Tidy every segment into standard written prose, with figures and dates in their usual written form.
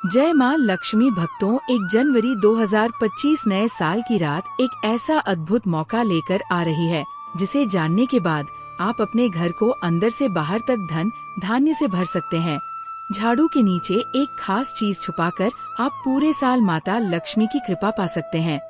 जय माँ लक्ष्मी भक्तों, 1 जनवरी 2025 नए साल की रात एक ऐसा अद्भुत मौका लेकर आ रही है जिसे जानने के बाद आप अपने घर को अंदर से बाहर तक धन धान्य से भर सकते हैं। झाड़ू के नीचे एक खास चीज छुपाकर आप पूरे साल माता लक्ष्मी की कृपा पा सकते हैं।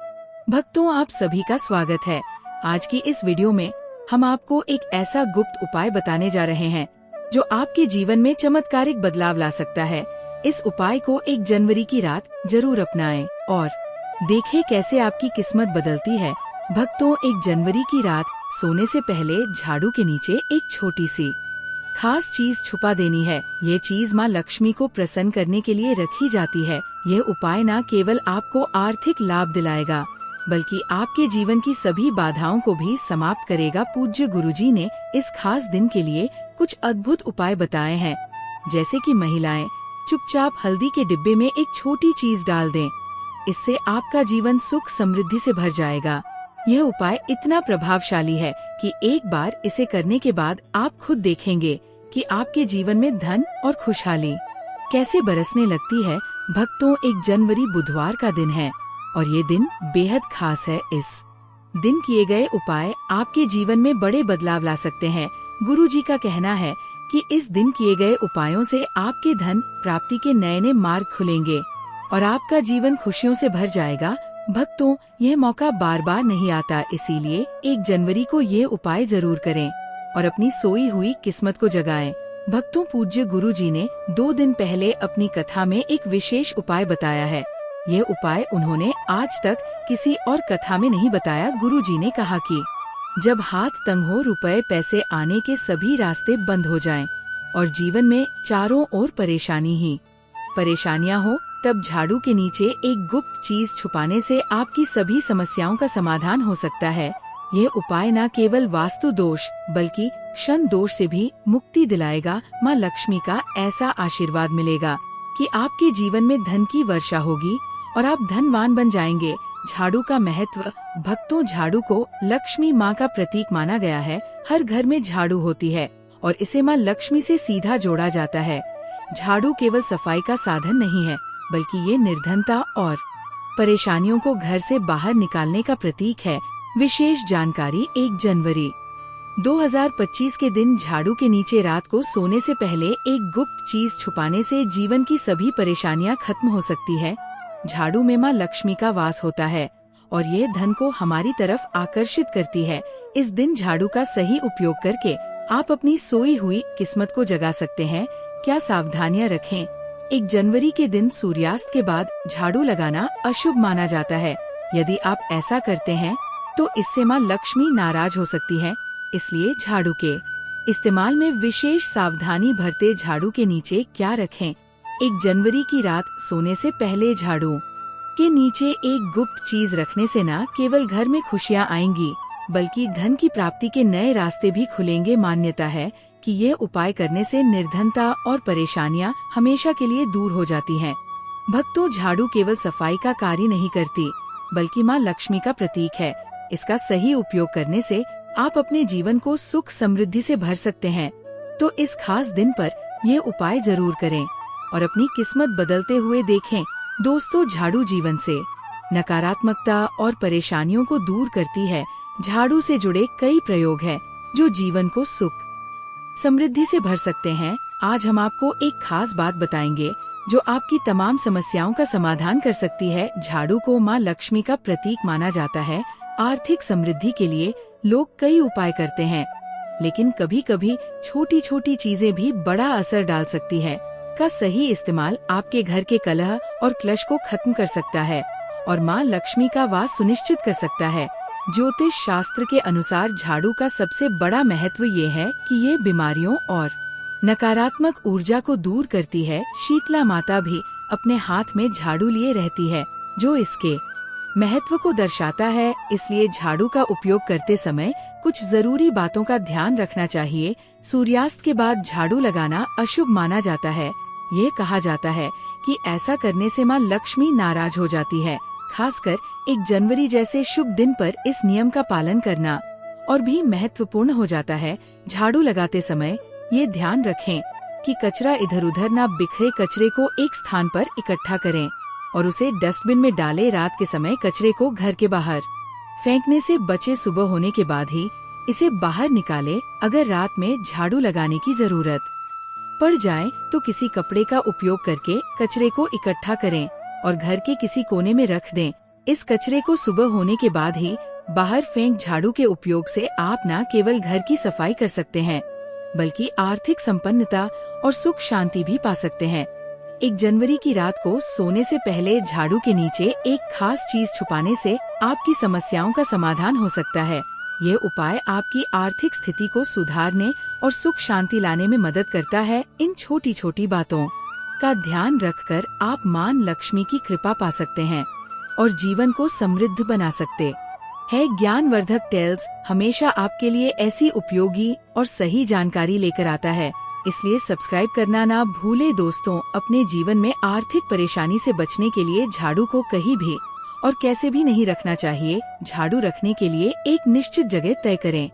भक्तों, आप सभी का स्वागत है। आज की इस वीडियो में हम आपको एक ऐसा गुप्त उपाय बताने जा रहे हैं जो आपके जीवन में चमत्कारिक बदलाव ला सकता है। इस उपाय को 1 जनवरी की रात जरूर अपनाएं और देखें कैसे आपकी किस्मत बदलती है। भक्तों, 1 जनवरी की रात सोने से पहले झाड़ू के नीचे एक छोटी सी खास चीज छुपा देनी है। ये चीज माँ लक्ष्मी को प्रसन्न करने के लिए रखी जाती है। ये उपाय न केवल आपको आर्थिक लाभ दिलाएगा बल्कि आपके जीवन की सभी बाधाओं को भी समाप्त करेगा। पूज्य गुरुजी ने इस खास दिन के लिए कुछ अद्भुत उपाय बताए हैं, जैसे कि महिलाएं चुपचाप हल्दी के डिब्बे में एक छोटी चीज डाल दें। इससे आपका जीवन सुख समृद्धि से भर जाएगा। यह उपाय इतना प्रभावशाली है कि एक बार इसे करने के बाद आप खुद देखेंगे कि आपके जीवन में धन और खुशहाली कैसे बरसने लगती है। भक्तों, 1 जनवरी बुधवार का दिन है और ये दिन बेहद खास है। इस दिन किए गए उपाय आपके जीवन में बड़े बदलाव ला सकते हैं। गुरुजी का कहना है कि इस दिन किए गए उपायों से आपके धन प्राप्ति के नए नए मार्ग खुलेंगे और आपका जीवन खुशियों से भर जाएगा। भक्तों, यह मौका बार बार नहीं आता, इसीलिए 1 जनवरी को ये उपाय जरूर करें और अपनी सोई हुई किस्मत को जगाएं। भक्तों, पूज्य गुरुजी ने 2 दिन पहले अपनी कथा में एक विशेष उपाय बताया है। यह उपाय उन्होंने आज तक किसी और कथा में नहीं बताया। गुरुजी ने कहा कि जब हाथ तंग हो, रुपए पैसे आने के सभी रास्ते बंद हो जाएं और जीवन में चारों ओर परेशानी ही परेशानियां हो, तब झाड़ू के नीचे एक गुप्त चीज छुपाने से आपकी सभी समस्याओं का समाधान हो सकता है। ये उपाय न केवल वास्तु दोष बल्कि शन दोष से भी मुक्ति दिलाएगा। माँ लक्ष्मी का ऐसा आशीर्वाद मिलेगा कि आपके जीवन में धन की वर्षा होगी और आप धनवान बन जाएंगे। झाड़ू का महत्व। भक्तों, झाड़ू को लक्ष्मी माँ का प्रतीक माना गया है। हर घर में झाड़ू होती है और इसे माँ लक्ष्मी से सीधा जोड़ा जाता है। झाड़ू केवल सफाई का साधन नहीं है बल्कि ये निर्धनता और परेशानियों को घर से बाहर निकालने का प्रतीक है। विशेष जानकारी। 1 जनवरी 2025 के दिन झाड़ू के नीचे रात को सोने से पहले एक गुप्त चीज छुपाने से जीवन की सभी परेशानियां खत्म हो सकती है। झाड़ू में माँ लक्ष्मी का वास होता है और ये धन को हमारी तरफ आकर्षित करती है। इस दिन झाड़ू का सही उपयोग करके आप अपनी सोई हुई किस्मत को जगा सकते हैं। क्या सावधानियां रखें? 1 जनवरी के दिन सूर्यास्त के बाद झाड़ू लगाना अशुभ माना जाता है। यदि आप ऐसा करते हैं तो इससे माँ लक्ष्मी नाराज हो सकती है। इसलिए झाड़ू के इस्तेमाल में विशेष सावधानी बरतें। झाड़ू के नीचे क्या रखें? 1 जनवरी की रात सोने से पहले झाड़ू के नीचे एक गुप्त चीज रखने से न केवल घर में खुशियाँ आएंगी बल्कि धन की प्राप्ति के नए रास्ते भी खुलेंगे। मान्यता है कि ये उपाय करने से निर्धनता और परेशानियां हमेशा के लिए दूर हो जाती हैं। भक्तों, झाड़ू केवल सफाई का कार्य नहीं करती बल्कि माँ लक्ष्मी का प्रतीक है। इसका सही उपयोग करने से आप अपने जीवन को सुख समृद्धि से भर सकते हैं। तो इस खास दिन पर यह उपाय जरूर करें और अपनी किस्मत बदलते हुए देखें। दोस्तों, झाड़ू जीवन से नकारात्मकता और परेशानियों को दूर करती है। झाड़ू से जुड़े कई प्रयोग हैं जो जीवन को सुख समृद्धि से भर सकते हैं। आज हम आपको एक खास बात बताएंगे जो आपकी तमाम समस्याओं का समाधान कर सकती है। झाड़ू को माँ लक्ष्मी का प्रतीक माना जाता है। आर्थिक समृद्धि के लिए लोग कई उपाय करते हैं, लेकिन कभी कभी छोटी छोटी चीजें भी बड़ा असर डाल सकती है। का सही इस्तेमाल आपके घर के कलह और क्लेश को खत्म कर सकता है और माँ लक्ष्मी का वास सुनिश्चित कर सकता है। ज्योतिष शास्त्र के अनुसार झाड़ू का सबसे बड़ा महत्व ये है कि ये बीमारियों और नकारात्मक ऊर्जा को दूर करती है। शीतला माता भी अपने हाथ में झाड़ू लिए रहती है, जो इसके महत्व को दर्शाता है। इसलिए झाड़ू का उपयोग करते समय कुछ जरूरी बातों का ध्यान रखना चाहिए। सूर्यास्त के बाद झाड़ू लगाना अशुभ माना जाता है। ये कहा जाता है कि ऐसा करने से माँ लक्ष्मी नाराज हो जाती है। खासकर 1 जनवरी जैसे शुभ दिन पर इस नियम का पालन करना और भी महत्वपूर्ण हो जाता है। झाड़ू लगाते समय ये ध्यान रखें कि कचरा इधर उधर ना बिखरे। कचरे को एक स्थान पर इकट्ठा करें और उसे डस्टबिन में डालें। रात के समय कचरे को घर के बाहर फेंकने से बचे। सुबह होने के बाद ही इसे बाहर निकालें। अगर रात में झाड़ू लगाने की जरूरत पड़ जाए तो किसी कपड़े का उपयोग करके कचरे को इकट्ठा करें और घर के किसी कोने में रख दें। इस कचरे को सुबह होने के बाद ही बाहर फेंक। झाड़ू के उपयोग से आप न केवल घर की सफाई कर सकते हैं बल्कि आर्थिक संपन्नता और सुख शांति भी पा सकते हैं। 1 जनवरी की रात को सोने से पहले झाड़ू के नीचे एक खास चीज छुपाने से आपकी समस्याओं का समाधान हो सकता है। ये उपाय आपकी आर्थिक स्थिति को सुधारने और सुख शांति लाने में मदद करता है। इन छोटी छोटी बातों का ध्यान रखकर आप मां लक्ष्मी की कृपा पा सकते हैं और जीवन को समृद्ध बना सकते है। ज्ञानवर्धक टेल्स हमेशा आपके लिए ऐसी उपयोगी और सही जानकारी लेकर आता है, इसलिए सब्सक्राइब करना ना भूले। दोस्तों, अपने जीवन में आर्थिक परेशानी से बचने के लिए झाड़ू को कहीं भी और कैसे भी नहीं रखना चाहिए। झाड़ू रखने के लिए एक निश्चित जगह तय करें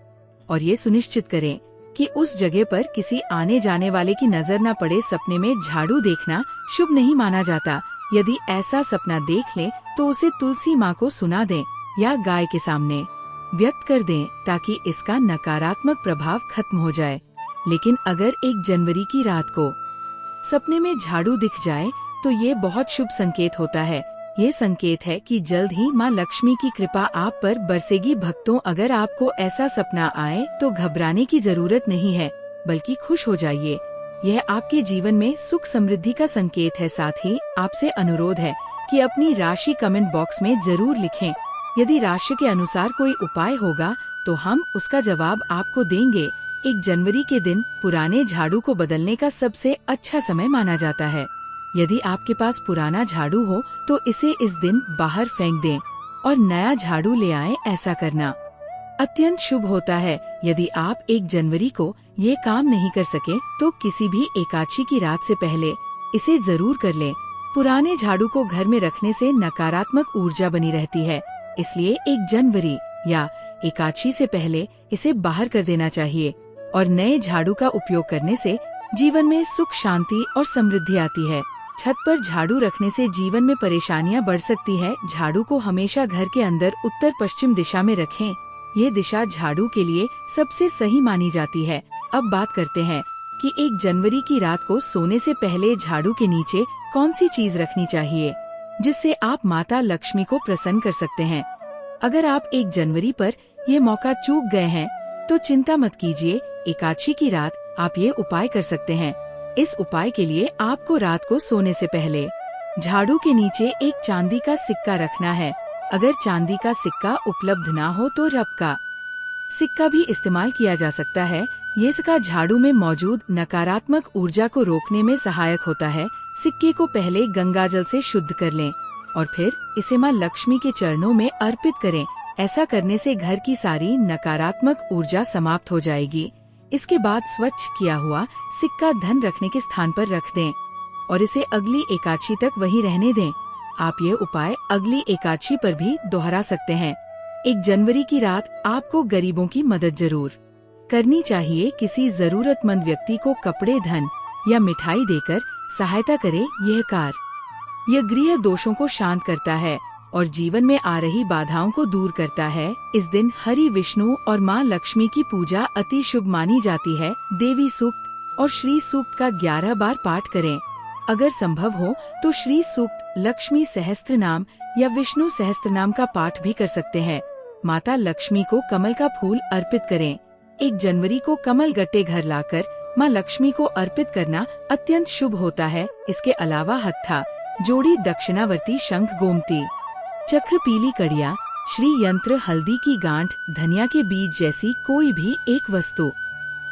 और ये सुनिश्चित करें कि उस जगह पर किसी आने जाने वाले की नजर न पड़े। सपने में झाड़ू देखना शुभ नहीं माना जाता। यदि ऐसा सपना देख लें तो उसे तुलसी माँ को सुना दें या गाय के सामने व्यक्त कर दें ताकि इसका नकारात्मक प्रभाव खत्म हो जाए। लेकिन अगर 1 जनवरी की रात को सपने में झाड़ू दिख जाए तो ये बहुत शुभ संकेत होता है। ये संकेत है कि जल्द ही माँ लक्ष्मी की कृपा आप पर बरसेगी। भक्तों, अगर आपको ऐसा सपना आए तो घबराने की जरूरत नहीं है बल्कि खुश हो जाइए। यह आपके जीवन में सुख समृद्धि का संकेत है। साथ ही आपसे अनुरोध है कि अपनी राशि कमेंट बॉक्स में जरूर लिखें। यदि राशि के अनुसार कोई उपाय होगा तो हम उसका जवाब आपको देंगे। 1 जनवरी के दिन पुराने झाड़ू को बदलने का सबसे अच्छा समय माना जाता है। यदि आपके पास पुराना झाड़ू हो तो इसे इस दिन बाहर फेंक दें और नया झाड़ू ले आएं। ऐसा करना अत्यंत शुभ होता है। यदि आप 1 जनवरी को ये काम नहीं कर सके तो किसी भी एकादशी की रात से पहले इसे जरूर कर लें। पुराने झाड़ू को घर में रखने से नकारात्मक ऊर्जा बनी रहती है, इसलिए 1 जनवरी या एकादशी से पहले इसे बाहर कर देना चाहिए और नए झाड़ू का उपयोग करने से जीवन में सुख शांति और समृद्धि आती है। छत पर झाड़ू रखने से जीवन में परेशानियां बढ़ सकती है। झाड़ू को हमेशा घर के अंदर उत्तर पश्चिम दिशा में रखें। ये दिशा झाड़ू के लिए सबसे सही मानी जाती है। अब बात करते हैं कि 1 जनवरी की रात को सोने से पहले झाड़ू के नीचे कौन सी चीज रखनी चाहिए जिससे आप माता लक्ष्मी को प्रसन्न कर सकते हैं। अगर आप 1 जनवरी पर ये मौका चूक गए हैं तो चिंता मत कीजिए। एकादशी की रात आप ये उपाय कर सकते हैं। इस उपाय के लिए आपको रात को सोने से पहले झाड़ू के नीचे एक चांदी का सिक्का रखना है। अगर चांदी का सिक्का उपलब्ध ना हो तो रब का सिक्का भी इस्तेमाल किया जा सकता है। ये सिक्का झाड़ू में मौजूद नकारात्मक ऊर्जा को रोकने में सहायक होता है। सिक्के को पहले गंगाजल से शुद्ध कर लें और फिर इसे माँ लक्ष्मी के चरणों में अर्पित करें। ऐसा करने से घर की सारी नकारात्मक ऊर्जा समाप्त हो जाएगी। इसके बाद स्वच्छ किया हुआ सिक्का धन रखने के स्थान पर रख दें और इसे अगली एकादशी तक वहीं रहने दें। आप ये उपाय अगली एकादशी पर भी दोहरा सकते हैं। 1 जनवरी की रात आपको गरीबों की मदद जरूर करनी चाहिए। किसी जरूरतमंद व्यक्ति को कपड़े, धन या मिठाई देकर सहायता करें। यह गृह दोषों को शांत करता है और जीवन में आ रही बाधाओं को दूर करता है। इस दिन हरि विष्णु और माँ लक्ष्मी की पूजा अति शुभ मानी जाती है। देवी सूक्त और श्री सूक्त का 11 बार पाठ करें। अगर संभव हो तो श्री सूक्त, लक्ष्मी सहस्त्र नाम या विष्णु सहस्त्र नाम का पाठ भी कर सकते हैं। माता लक्ष्मी को कमल का फूल अर्पित करें। 1 जनवरी को कमल गट्टे घर लाकर माँ लक्ष्मी को अर्पित करना अत्यंत शुभ होता है। इसके अलावा हत्था, जोड़ी, दक्षिणावर्ती शंख, गोमती चक्र, पीली कड़िया, श्री यंत्र, हल्दी की गांठ, धनिया के बीज जैसी कोई भी एक वस्तु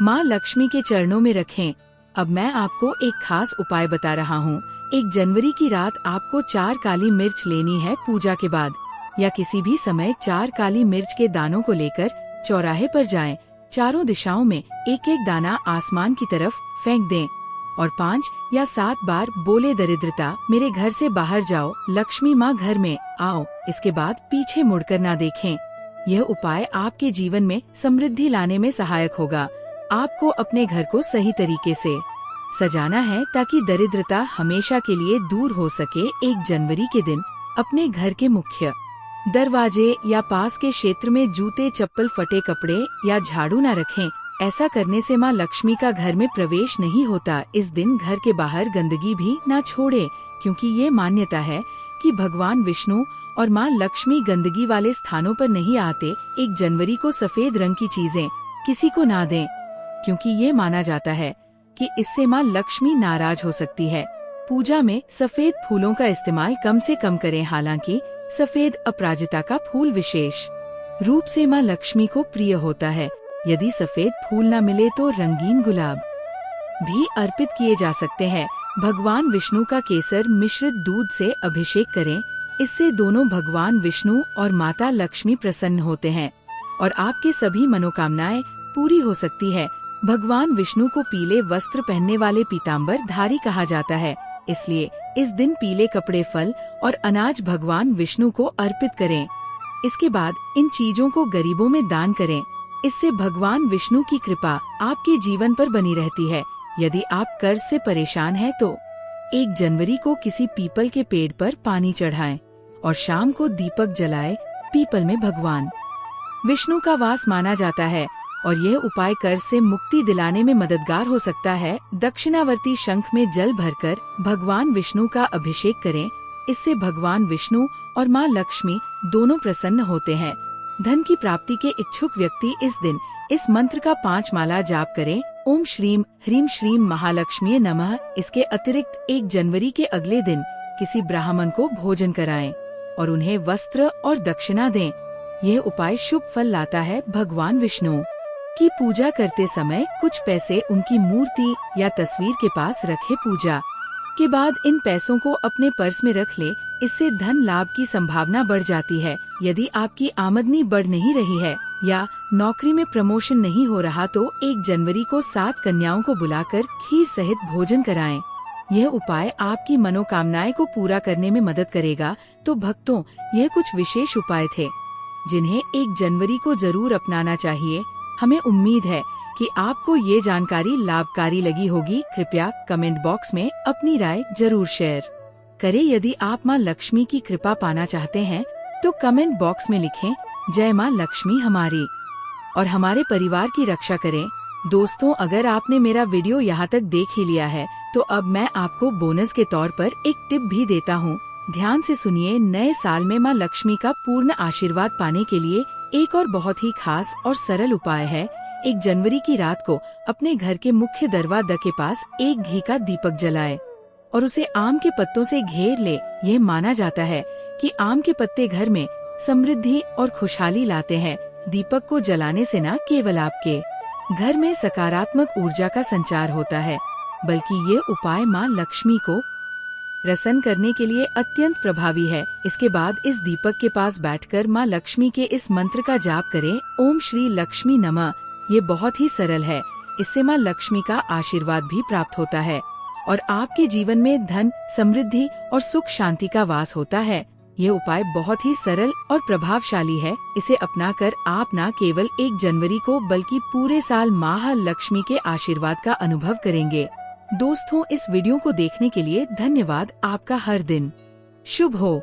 माँ लक्ष्मी के चरणों में रखें। अब मैं आपको एक खास उपाय बता रहा हूँ। 1 जनवरी की रात आपको 4 काली मिर्च लेनी है। पूजा के बाद या किसी भी समय 4 काली मिर्च के दानों को लेकर चौराहे पर जाएं। चारों दिशाओं में एक एक दाना आसमान की तरफ फेंक दें और 5 या 7 बार बोले, दरिद्रता मेरे घर से बाहर जाओ, लक्ष्मी माँ घर में आओ। इसके बाद पीछे मुड़कर ना देखें। यह उपाय आपके जीवन में समृद्धि लाने में सहायक होगा। आपको अपने घर को सही तरीके से सजाना है ताकि दरिद्रता हमेशा के लिए दूर हो सके। 1 जनवरी के दिन अपने घर के मुख्य दरवाजे या पास के क्षेत्र में जूते, चप्पल, फटे कपड़े या झाड़ू न रखें। ऐसा करने से माँ लक्ष्मी का घर में प्रवेश नहीं होता। इस दिन घर के बाहर गंदगी भी न छोड़े, क्योंकि ये मान्यता है कि भगवान विष्णु और माँ लक्ष्मी गंदगी वाले स्थानों पर नहीं आते। 1 जनवरी को सफेद रंग की चीजें किसी को ना दें, क्योंकि ये माना जाता है कि इससे माँ लक्ष्मी नाराज हो सकती है। पूजा में सफेद फूलों का इस्तेमाल कम से कम करें। हालांकि सफेद अपराजिता का फूल विशेष रूप से माँ लक्ष्मी को प्रिय होता है। यदि सफेद फूल न मिले तो रंगीन गुलाब भी अर्पित किए जा सकते हैं। भगवान विष्णु का केसर मिश्रित दूध से अभिषेक करें। इससे दोनों भगवान विष्णु और माता लक्ष्मी प्रसन्न होते हैं और आपकी सभी मनोकामनाएं पूरी हो सकती है। भगवान विष्णु को पीले वस्त्र पहनने वाले पीताम्बर धारी कहा जाता है, इसलिए इस दिन पीले कपड़े, फल और अनाज भगवान विष्णु को अर्पित करें। इसके बाद इन चीजों को गरीबों में दान करें। इससे भगवान विष्णु की कृपा आपके जीवन पर बनी रहती है। यदि आप कर्ज से परेशान हैं तो 1 जनवरी को किसी पीपल के पेड़ पर पानी चढ़ाएं और शाम को दीपक जलाएं। पीपल में भगवान विष्णु का वास माना जाता है और यह उपाय कर्ज से मुक्ति दिलाने में मददगार हो सकता है। दक्षिणावर्ती शंख में जल भरकर भगवान विष्णु का अभिषेक करें। इससे भगवान विष्णु और माँ लक्ष्मी दोनों प्रसन्न होते हैं। धन की प्राप्ति के इच्छुक व्यक्ति इस दिन इस मंत्र का 5 माला जाप करें। ओम श्रीम ह्रीम श्रीम महालक्ष्मी नमः। इसके अतिरिक्त 1 जनवरी के अगले दिन किसी ब्राह्मण को भोजन कराएं और उन्हें वस्त्र और दक्षिणा दें। यह उपाय शुभ फल लाता है। भगवान विष्णु की पूजा करते समय कुछ पैसे उनकी मूर्ति या तस्वीर के पास रखें। पूजा के बाद इन पैसों को अपने पर्स में रख ले। इससे धन लाभ की संभावना बढ़ जाती है। यदि आपकी आमदनी बढ़ नहीं रही है या नौकरी में प्रमोशन नहीं हो रहा तो 1 जनवरी को 7 कन्याओं को बुलाकर खीर सहित भोजन कराएं। यह उपाय आपकी मनोकामनाएं को पूरा करने में मदद करेगा। तो भक्तों, यह कुछ विशेष उपाय थे जिन्हें 1 जनवरी को जरूर अपनाना चाहिए। हमें उम्मीद है कि आपको ये जानकारी लाभकारी लगी होगी। कृपया कमेंट बॉक्स में अपनी राय जरूर शेयर करें। यदि आप माँ लक्ष्मी की कृपा पाना चाहते हैं तो कमेंट बॉक्स में लिखें, जय माँ लक्ष्मी हमारी और हमारे परिवार की रक्षा करें। दोस्तों, अगर आपने मेरा वीडियो यहाँ तक देख ही लिया है तो अब मैं आपको बोनस के तौर पर एक टिप भी देता हूँ। ध्यान से सुनिए। नए साल में माँ लक्ष्मी का पूर्ण आशीर्वाद पाने के लिए एक और बहुत ही खास और सरल उपाय है। 1 जनवरी की रात को अपने घर के मुख्य दरवाजे के पास एक घी का दीपक जलाए और उसे आम के पत्तों से घेर ले। यह माना जाता है कि आम के पत्ते घर में समृद्धि और खुशहाली लाते हैं। दीपक को जलाने से न केवल आपके घर में सकारात्मक ऊर्जा का संचार होता है, बल्कि ये उपाय माँ लक्ष्मी को प्रसन्न करने के लिए अत्यंत प्रभावी है। इसके बाद इस दीपक के पास बैठकर माँ लक्ष्मी के इस मंत्र का जाप करें, ओम श्री लक्ष्मी नमः। ये बहुत ही सरल है। इससे माँ लक्ष्मी का आशीर्वाद भी प्राप्त होता है और आपके जीवन में धन, समृद्धि और सुख शांति का वास होता है। ये उपाय बहुत ही सरल और प्रभावशाली है। इसे अपनाकर आप न केवल 1 जनवरी को बल्कि पूरे साल माँ लक्ष्मी के आशीर्वाद का अनुभव करेंगे। दोस्तों, इस वीडियो को देखने के लिए धन्यवाद। आपका हर दिन शुभ हो।